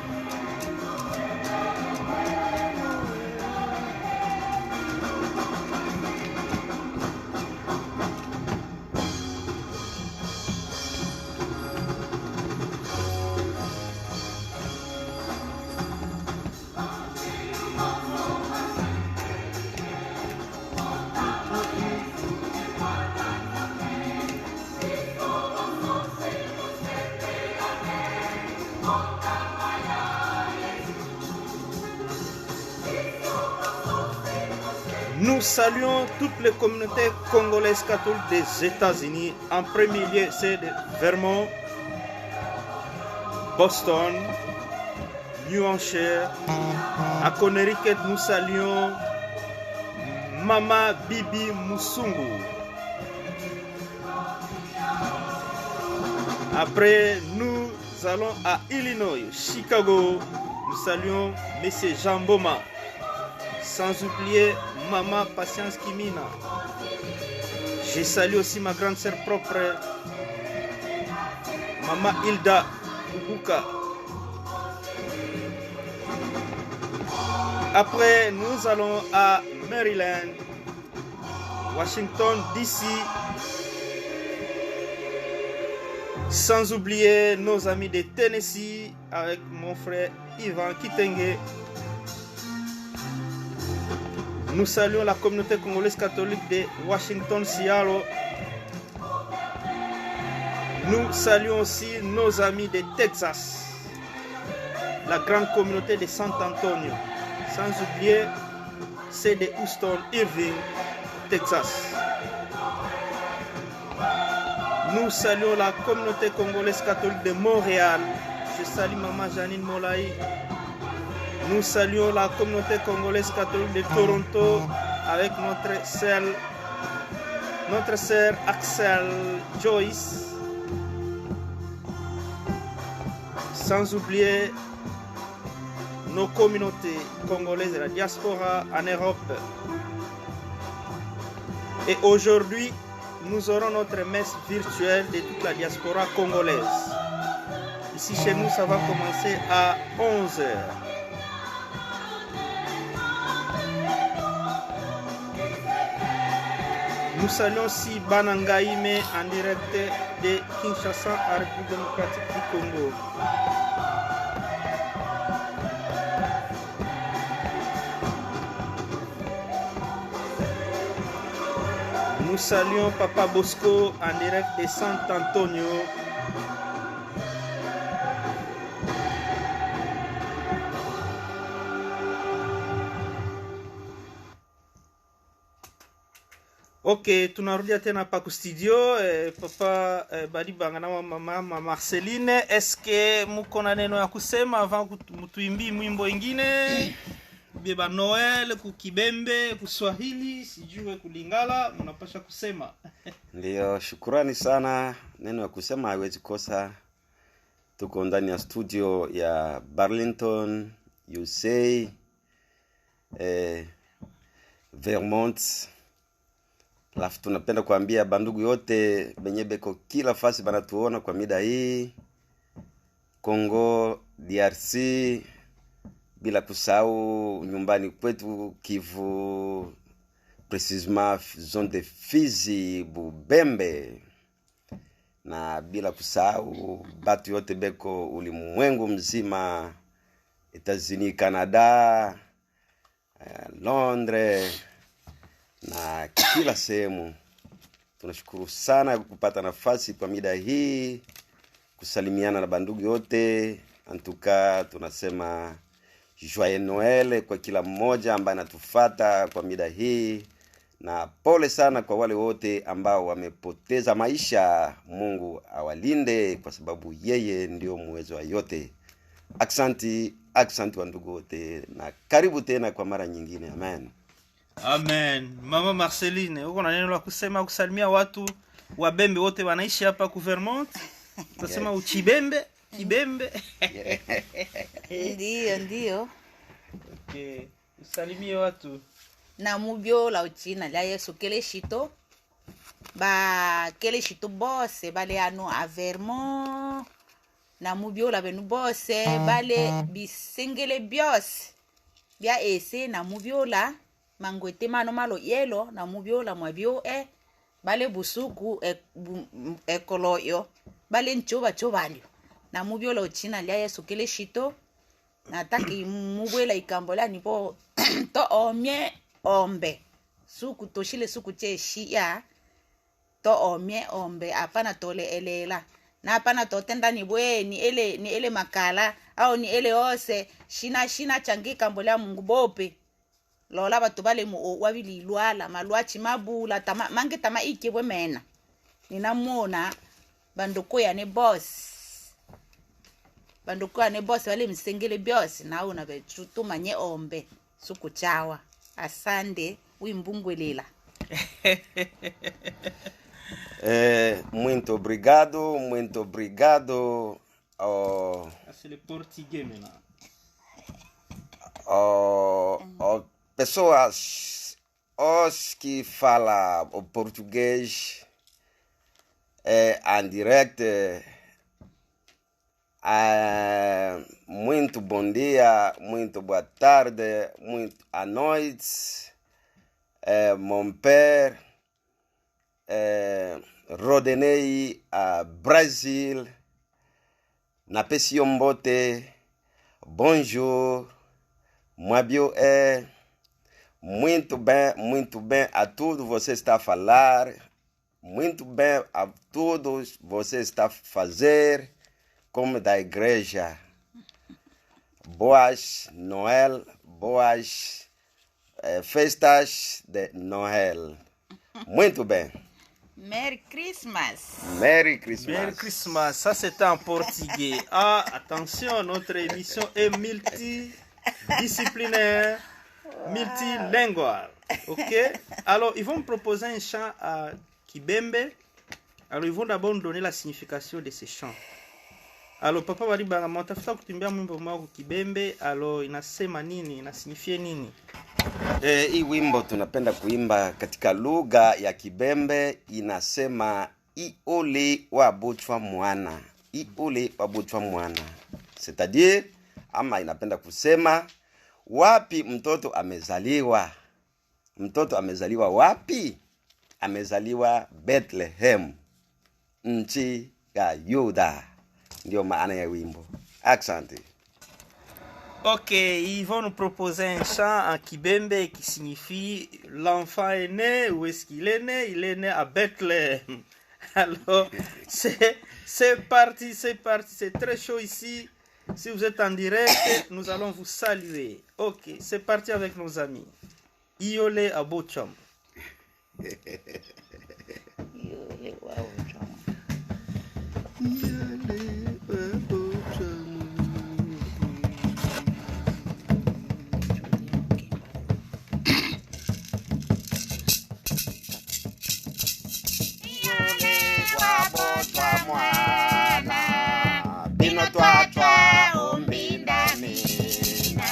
Nous saluons toutes les communautés congolaises catholiques des États-Unis. En premier lieu, c'est de Vermont, Boston, New Hampshire. À Connecticut, nous saluons Mama Bibi Musungu. Après, nous allons à Illinois, Chicago. Nous saluons M. Jean Boma. Sans oublier Maman Patience Kimina. Je salue aussi ma grande sœur propre, Maman Hilda Ubuka. Après, nous allons à Maryland, Washington DC. Sans oublier nos amis de Tennessee avec mon frère Ivan Kitenge. Nous saluons la communauté congolaise catholique de Washington, Seattle. Nous saluons aussi nos amis de Texas, la grande communauté de San Antonio. Sans oublier ceux de Houston, Irving, Texas. Nous saluons la communauté congolaise catholique de Montréal. Je salue Maman Janine Molaï. Nous saluons la communauté congolaise catholique de Toronto avec notre sœur Axel Joyce. Sans oublier nos communautés congolaises de la diaspora en Europe. Et aujourd'hui, nous aurons notre messe virtuelle de toute la diaspora congolaise. Ici chez nous, ça va commencer à 11h. Nous saluons aussi Banangaïme en direct de Kinshasa à République démocratique du Congo. Nous saluons Papa Bosco en direct de San Antonio. Ok, tunarudia tena pa studio. Papa Badibanga na mama Marceline, eske muko na neno ya kusema avant mutuimbi mwimbo ingine? Beba Noel, kukibembe, kuswahili, sijue kulingala, mnapasha kusema. Ndio, shukrani sana. Neno ya kusema haiwezi kosa. Tuko ndani ya studio ya Burlington, USA, Vermont. Alafu tunapenda kuambia bandugu yote benye beko kila fasi banatuona kwa mida hii. Congo, DRC, bila kusahau nyumbani kwetu Kivu, précisément zone de Fizi, Bubembe. na bila kusahau batu yote beko ulimwengu mzima, Etats-Unis, Canada, Londres na kila sehemu. Tunashukuru sana kupata nafasi kwa mida hii kusalimiana na bandugu yote. Antuka tunasema Joyeux Noel kwa kila mmoja ambaye anatufuata kwa mida hii, na pole sana kwa wale wote ambao wamepoteza maisha. Mungu awalinde kwa sababu yeye ndio muwezo wa yote. Aksanti wa ndugu wote, na karibu tena kwa mara nyingine. Amen. Amen. Mama Marceline, uko na neno la kusema kusalimia watu wa Bembe wote wanaishi hapa ku Vermont? Tunasema uchibembe, kibembe. Ndio. Okay. Usalimie watu. Na mubyo la uchina la Yesu kele shito. Ba kele shito bose bale ano a Vermont. Na mubyo la benu bose bale bisengele bios. Bia ese na mubyo la mangwete mano malo yelo na mubyo la mwabyo bale busuku ekoloyo bale nchoba chobalyo na mubyo la uchina la Yesu kele shito. Na taki mubwela ikambola nipo to omye ombe suku toshile suku cheshi ya to omye ombe apana tole elela na hapana totenda ni bweni ele makala au ni ele ose shina changika mbolea Mungu bope lola batu bale mu wabili lwala malwachi mabula tama mange tama ikebwe mena ninamona bandoko ya ne boss wale msengele bios na una betu manye ombe suku chawa. Asante wimbungwelela. Muito obrigado. C'est le portugais maintenant. Pessoas os que falam o português en direct, muito bom dia, muito boa tarde, muito à noite. Mon père Rodney Brasil, na Mbote, bonjour, Mwabio muito bem a tudo você está a falar, muito bem a todos você está a fazer, como da igreja. Boas Noel, boas festas de Noel. Muito bem. Merry Christmas. Merry Christmas. Merry Christmas. Ça c'était en portugais. Ah, attention, notre émission est multidisciplinaire, multilingual. Ok? Alors, ils vont me proposer un chant à Kibembe. Alors, ils vont d'abord nous donner la signification de ces chants. Alors, papa wali banga tafuta kutumbia mwimbo mwa Kibembe. Alors, inasema nini? Inasignifie nini? Hii wimbo tunapenda kuimba katika lugha ya Kibembe, inasema iole wabuchwa mwana. Iole wabuchwa mwana. C'est-à-dire, ama inapenda kusema wapi mtoto amezaliwa. Mtoto amezaliwa wapi? Amezaliwa Bethlehem, nchi ya Yuda. Ndio maana ya wimbo. Asante. Ok, ils vont nous proposer un chant en Kibembe qui signifie l'enfant est né, où est-ce qu'il est né? Il est né à Bethléem. Alors, c'est parti, c'est très chaud ici. Si vous êtes en direct, nous allons vous saluer. Ok, c'est parti avec nos amis. Iole Abocham. Yule wao chama. Bino twatwa umbinda mina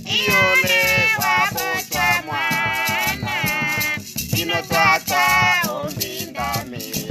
Iole wabotwa mwana Bino twatwa umbinda mina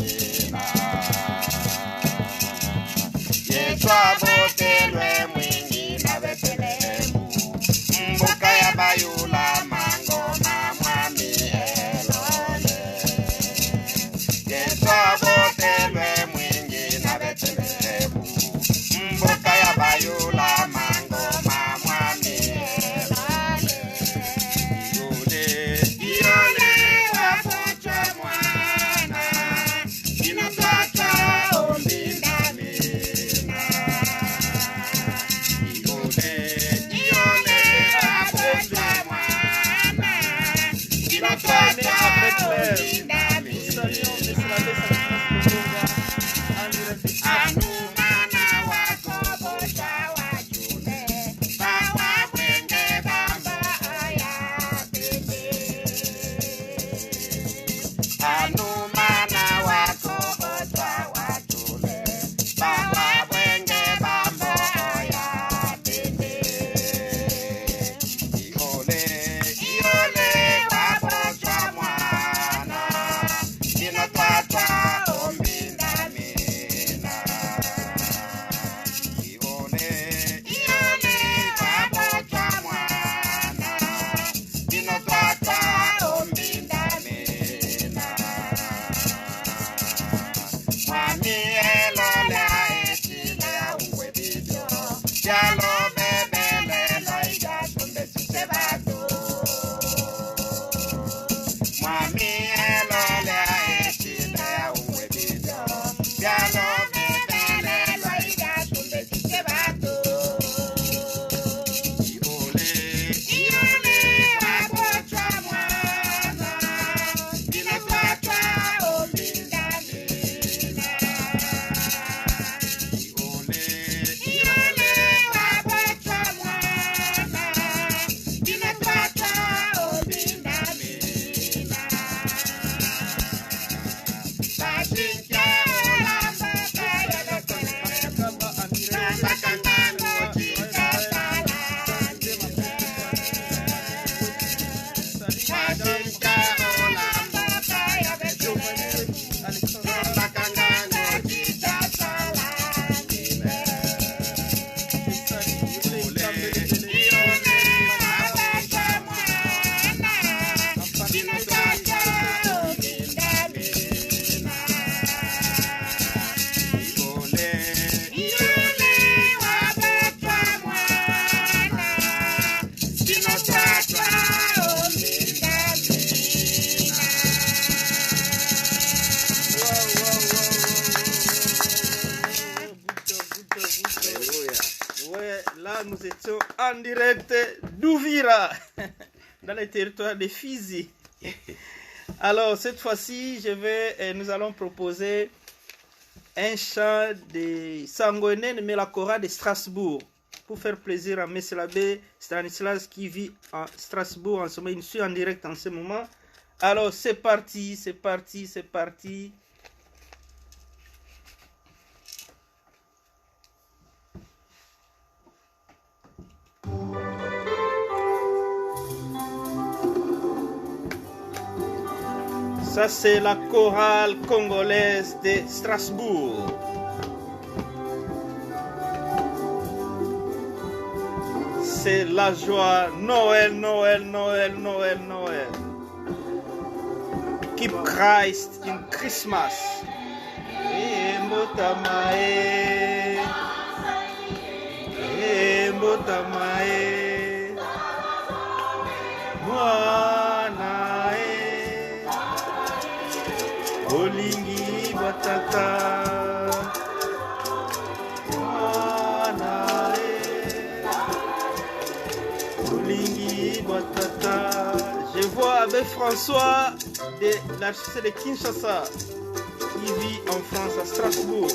Là, nous étions en direct d'Ouvira, dans le territoire de Fizi. Alors, cette fois-ci, nous allons proposer un chant de Sangonen Melakora de Strasbourg pour faire plaisir à M. l'abbé Stanislas qui vit à Strasbourg en ce moment. Il suit en direct en ce moment. Alors, c'est parti, c'est parti, c'est parti. Ça, c'est la chorale congolaise de Strasbourg. C'est la joie. Noël, Noël, Noël, Noël, Noël. Keep Christ in Christmas. Mbotamae. Mbotamae. Mwana. Olingi batata Olingi batata. Je vois Abbé François de l'archidiocèse de Kinshasa qui vit en France à Strasbourg.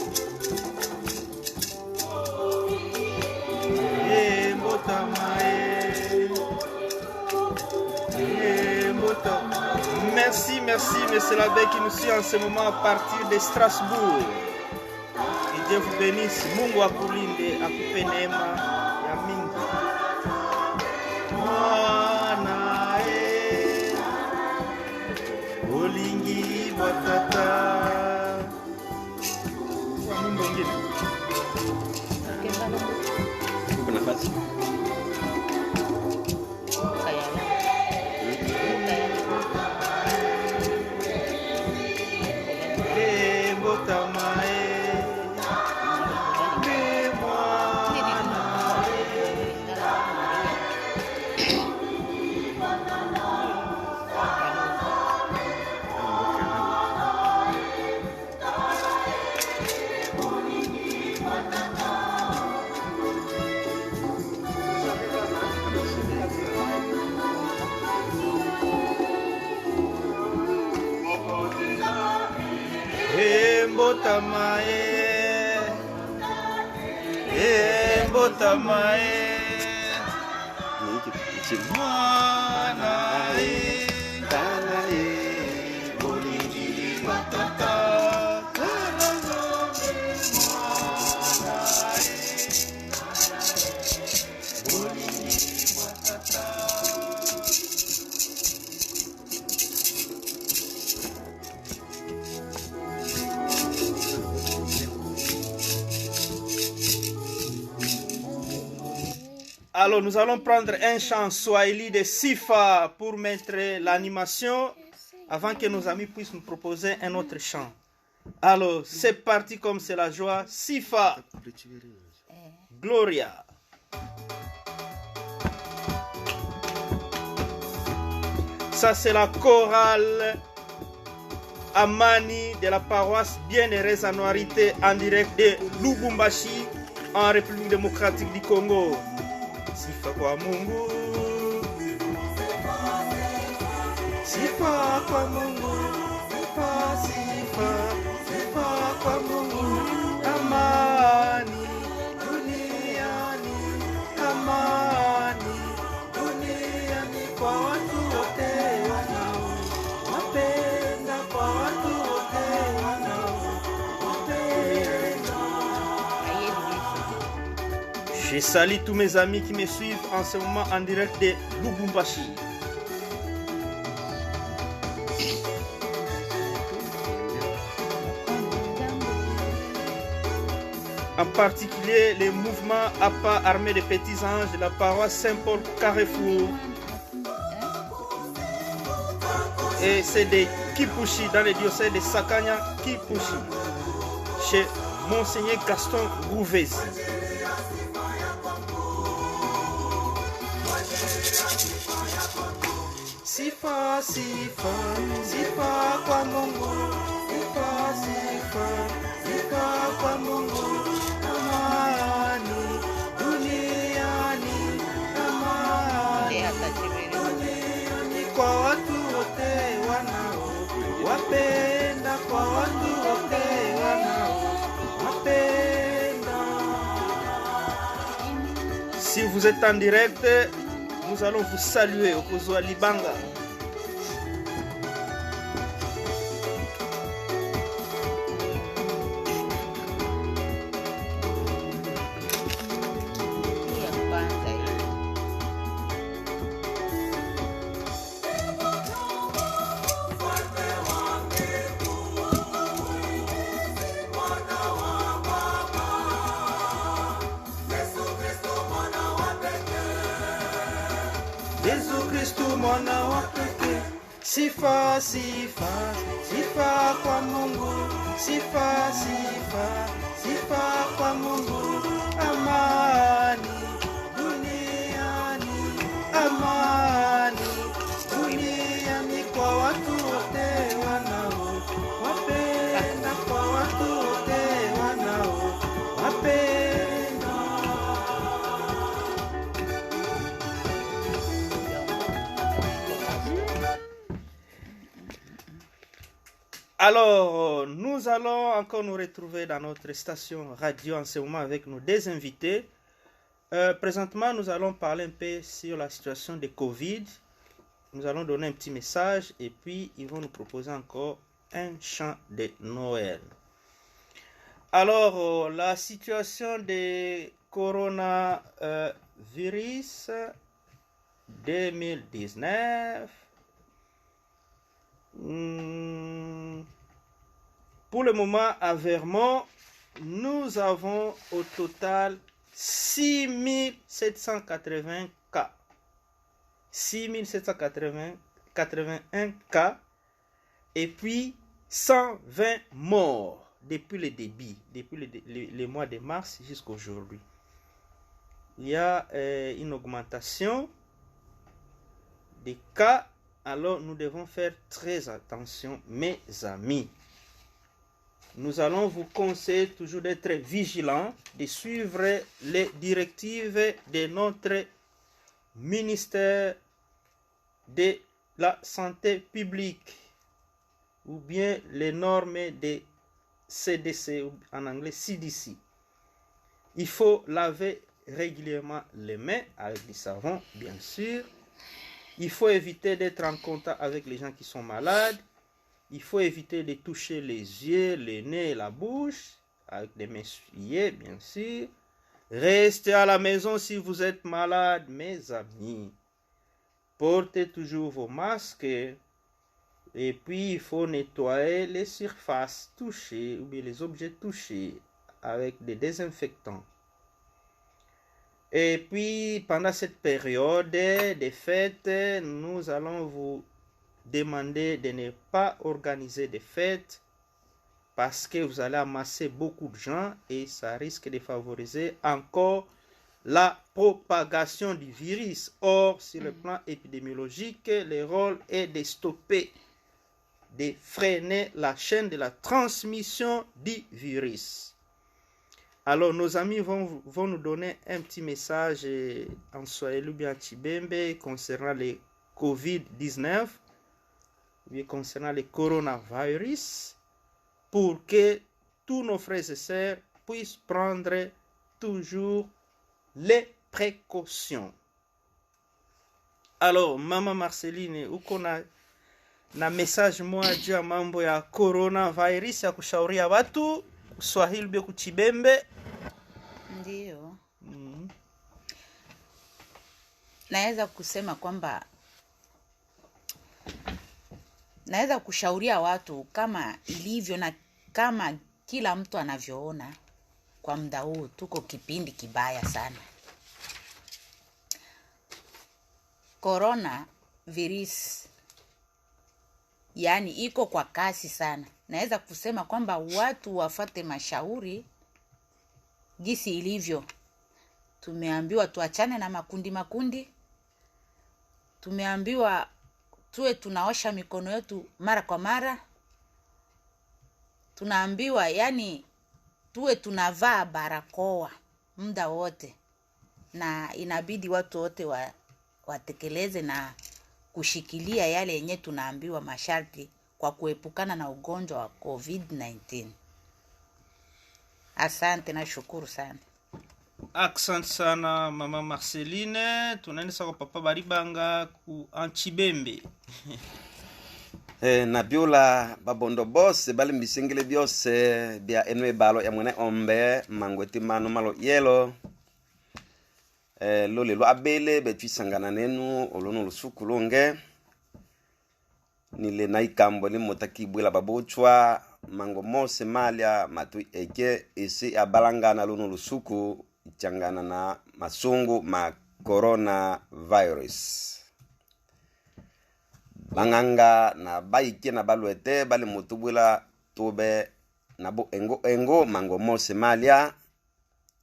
Merci, merci, monsieur l'abbé qui nous suit en ce moment à partir de Strasbourg. Que Dieu vous bénisse. Mungu akulinde, akupe neema ya mingi. Mwana olingi batata. Kwa Mungu mwingine. Uko nafasi? Mbotamae Mwana Olingi batata. Alors, nous allons prendre un chant swahili de Sifa pour mettre l'animation avant que nos amis puissent nous proposer un autre chant. Alors, c'est parti comme c'est la joie. Sifa. Gloria. Ça, c'est la chorale Amani de la paroisse Bienheureuse Anuarité en direct de Lubumbashi en République démocratique du Congo. Sifa kwa Mungu, sifa kwa Mungu, sifa, sifa, sifa kwa Mungu. Amani duniani, amani duniani kwa watu wote wanao wapenda, kwa watu wote wanao wapenda. Je salue tous mes amis qui me suivent en ce moment en direct de Lubumbashi. En particulier les mouvements APA Armée des Petits Anges de la paroisse Saint-Paul Carrefour. Et c'est de Kipushi dans le diocèse de Sakanya Kipushi chez Monseigneur Gaston Gouvesi. Sifa, sifa, sifa kwa Mungu, sifa, sifa, sifa kwa Mungu. Amani dunia Si vous êtes en direct, nous allons vous saluer au Kozwa Libanga. Yesu Kristo mwana wa pekee, sifa sifa sifa kwa Mungu, sifa sifa sifa kwa Mungu. Amani duniani, amani duniani kwa watu wote wanao wapenda, kwa watu wote wanao wapenda. Alors, nous allons encore nous retrouver dans notre station radio en ce moment avec nos deux invités. Présentement, nous allons parler un peu sur la situation de Covid. Nous allons donner un petit message et puis ils vont nous proposer encore un chant de Noël. Alors, la situation de coronavirus 2019... Pour le moment, à Vermont, nous avons au total 6780 cas. 6781 cas. Et puis 120 morts depuis le début, depuis le mois de mars jusqu'à aujourd'hui. Il y a une augmentation des cas. Alors, nous devons faire très attention, mes amis. Nous allons vous conseiller toujours d'être vigilants, de suivre les directives de notre ministère de la santé publique ou bien les normes de CDC, en anglais CDC. Il faut laver régulièrement les mains avec du savon, bien sûr. Il faut éviter d'être en contact avec les gens qui sont malades. Il faut éviter de toucher les yeux, le nez et la bouche avec des mains souillées, bien sûr. Restez à la maison si vous êtes malade, mes amis. Portez toujours vos masques. Et puis, il faut nettoyer les surfaces touchées ou bien les objets touchés avec des désinfectants. Et puis, pendant cette période des fêtes, nous allons vous demander de ne pas organiser des fêtes parce que vous allez amasser beaucoup de gens et ça risque de favoriser encore la propagation du virus. Or, sur le plan épidémiologique, le rôle est de stopper, de freiner la chaîne de la transmission du virus. Alors, nos amis vont nous donner un petit message en Swahili ou bien en Chibembe concernant le Covid-19, ou bien concernant le coronavirus, pour que tous nos frères et sœurs puissent prendre toujours les précautions. Alors, Mama Marceline, uko na message moja juu ya mambo ya coronavirus ya kushauria watu Swahili bia kuchibembe? Ndiyo. Naweza kusema kwamba naweza kushauria watu kama ilivyo na kama kila mtu anavyoona kwa muda huu tuko kipindi kibaya sana. Corona virus yani iko kwa kasi sana. Naweza kusema kwamba watu wafate mashauri jinsi ilivyo. Tumeambiwa tuachane na makundi. Tumeambiwa tuwe tunaosha mikono yetu mara kwa mara. Tunaambiwa yani tuwe tunavaa barakoa muda wote. Na inabidi watu wote watekeleze na kushikilia yale yenye tunaambiwa masharti kwa kuepukana na ugonjwa wa COVID-19. Asante na shukuru sana. Accent sana mama Marceline, tunaendesa kwa papa Baribanga ku Anchibembe. Na biola babondo bose bali mbisengele byose bya enwe balo ya mwene ombe mangweti mano malo yelo. Lole lo abele betwisangana nenu olono lusuku longe. Nile naikambo ni motaki bwela babochwa mango mose malia matu eke isi abalangana lono lusuku ichangana na masungu ma coronavirus. Banganga na baike na balwete bali mutubula tobe na bo engo mango mose malia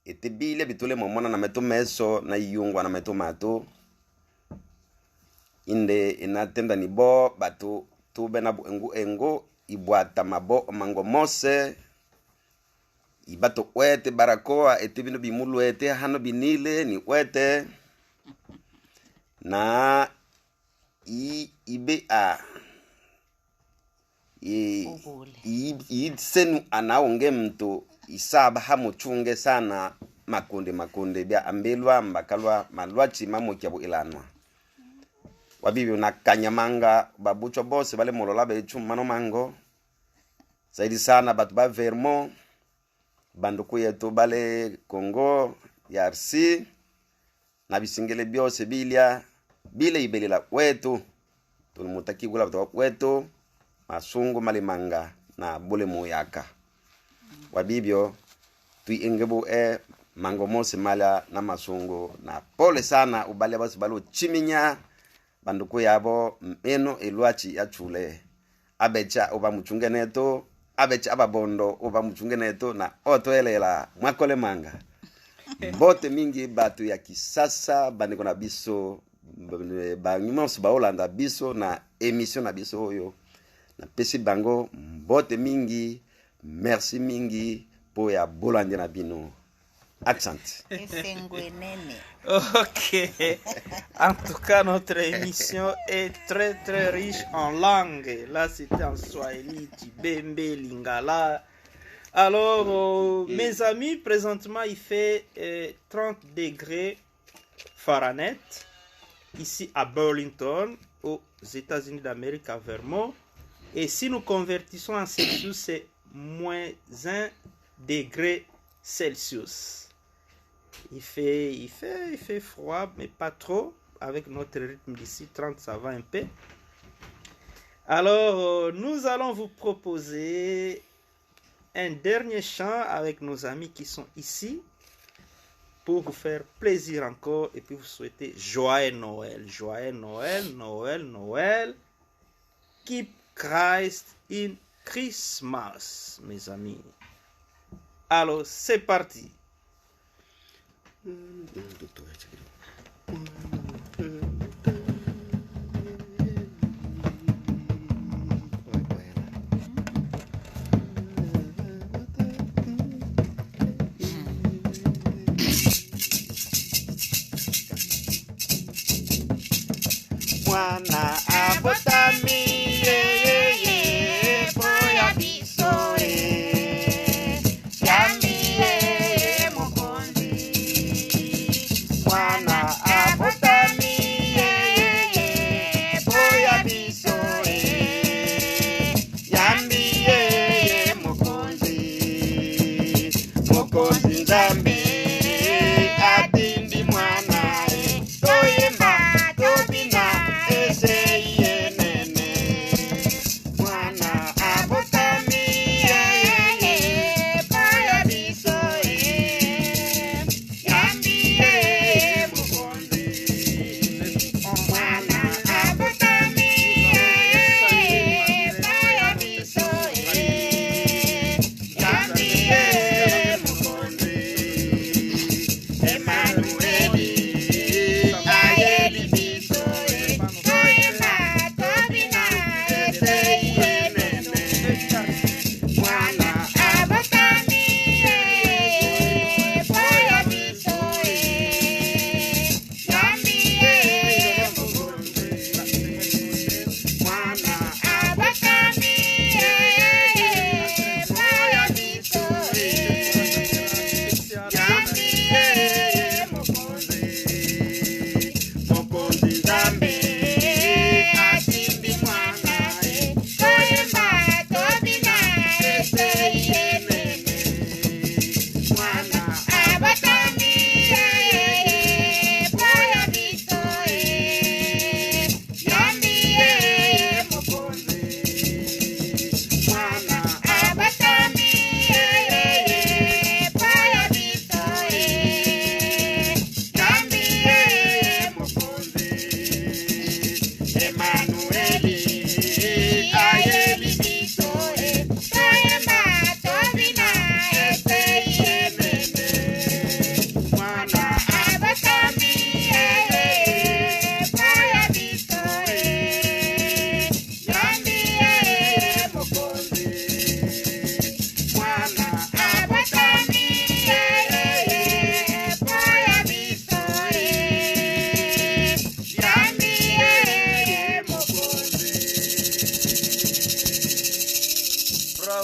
etibile bitule momona na meto meso na yungwa na meto mato inde inatenda ni bo batu tobe na bo engo ibwata mabo mango mose ibato wete barakoa etibino bimulwete hano binile ni wete na senu anaonge mtu isaba hamuchunge sana makunde bya ambelwa mbakalwa malwachi mamokyabo ilanwa wabibi na kanyamanga babucho bose bale molola bechu mano mango zaidi sana batu ba Vermont banduku yetu bale Congo DRC na bisingele byose bilia bile ibelela wetu tulumutaki gula batu wetu masungu malimanga na bule moyaka wabibyo tuingebu mango mose mala na masungu na pole sana ubale basi balo chiminya banduku yabo meno elwachi ya chule abecha oba muchunge neto abecha ababondo oba muchunge neto na otoelela mwakole manga bote mingi batu ya kisasa bandiko na biso ba nyumanso ba Holanda biso na emission na biso oyo na pesi bango bote mingi merci mingi po ya bolande na bino accent. Ok. En tout cas, notre émission est très très riche en langues. Là, c'était en Swahili, Tibembe, Lingala. Alors, mes amis, présentement, il fait 30 degrés Fahrenheit ici à Burlington, aux États-Unis d'Amérique, à Vermont. Et si nous convertissons en Celsius, c'est moins 1 degré Celsius. Il fait froid, mais pas trop. Avec notre rythme d'ici, 30, ça va un peu. Alors, nous allons vous proposer un dernier chant avec nos amis qui sont ici pour vous faire plaisir encore et puis vous souhaiter joyeux Noël. Joyeux Noël, Noël, Noël. Keep Christ in Christmas, mes amis. Alors, c'est parti. Mwana abotami boya bisoe yambie mokonzi. Mwana abotami boya bisoe yambie mokonzi. Mokonzi Nzambe atindi mwana toyemba tobina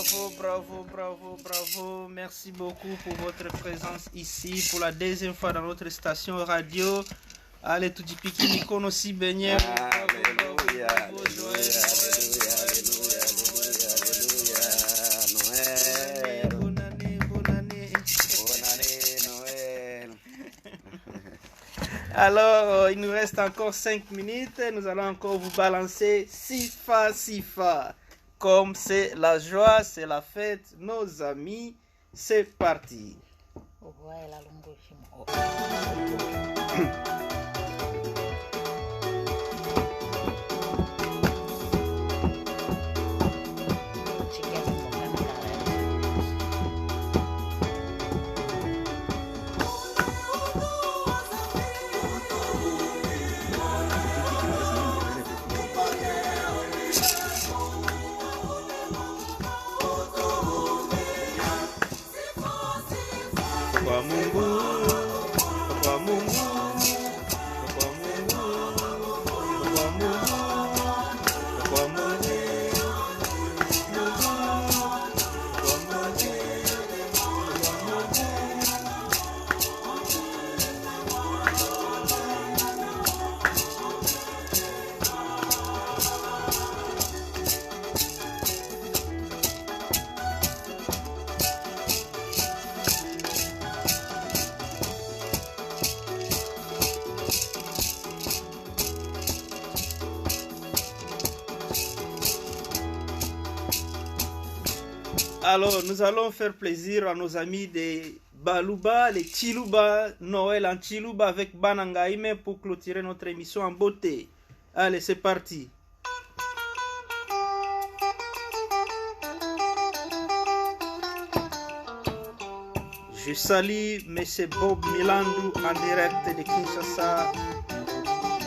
bravo, bravo, bravo, bravo. Merci beaucoup pour votre présence ici pour la deuxième fois dans notre station radio. Allez, tout dit piqué, Nikon aussi, Beignet. Alléluia, alléluia, alléluia, alléluia, Noël. Bonne année, bonne année. Bonne année, Noël. Alors, il nous reste encore 5 minutes. Nous allons encore vous balancer Sifa, Sifa. Comme c'est la joie, c'est la fête, nos amis, c'est parti. Kwa Mungu, kwa Mungu, kwa Mungu, kwa Mungu, kwa Mungu, Alors, nous allons faire plaisir à nos amis de Baluba, les Chiluba, Noël en Chiluba avec Banangaime pour clôturer notre émission en beauté. Allez, c'est parti. Je salue M. Bob Milandu en direct de Kinshasa,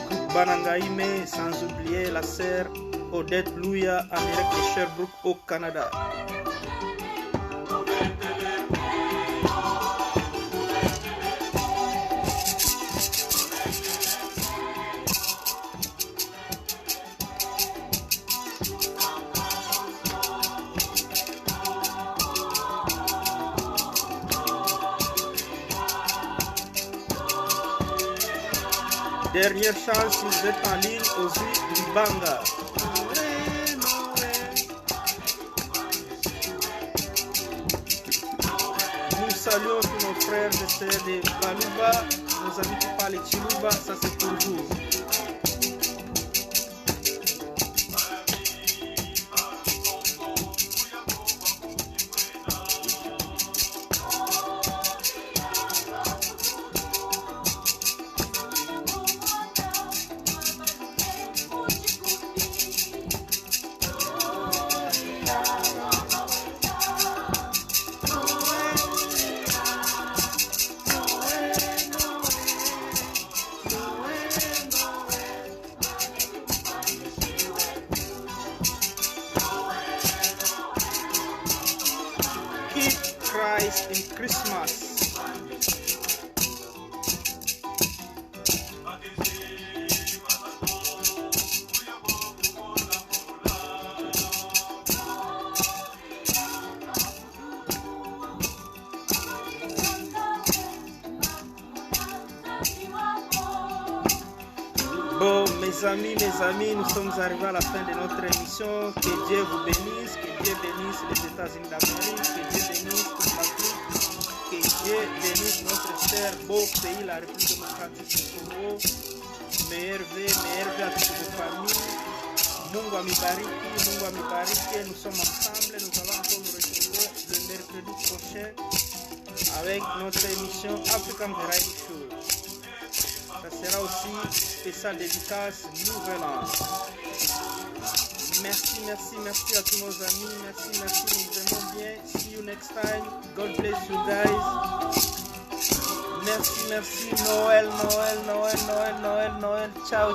groupe Banangaime, sans oublier la sœur Odette Louya en direct de Sherbrooke au Canada. Dernière chance, si vous êtes en ligne, aussi du Banga. Nous saluons tous nos frères et sœurs de Baluba, nos amis qui parlent Chiluba, ça c'est pour vous. Christ in Christmas. Bon, mes amis, nous sommes arrivés à la fin de notre émission. Que Dieu vous bénisse, que Dieu bénisse les États-Unis d'Amérique, que Dieu bénisse toute l'Afrique, que Dieu bénisse notre cher beau pays, la République démocratique du Congo. Meilleur vœu à toutes vos familles. Mungu amibariki, nous sommes ensemble, nous allons encore nous retrouver le mercredi prochain avec notre émission African Variety Show. Ça sera aussi spécial dédicace Nouvel An. Merci à tous nos amis. Merci, nous vous aimons bien. See you next time. God bless you guys. Merci. Noël. Ciao.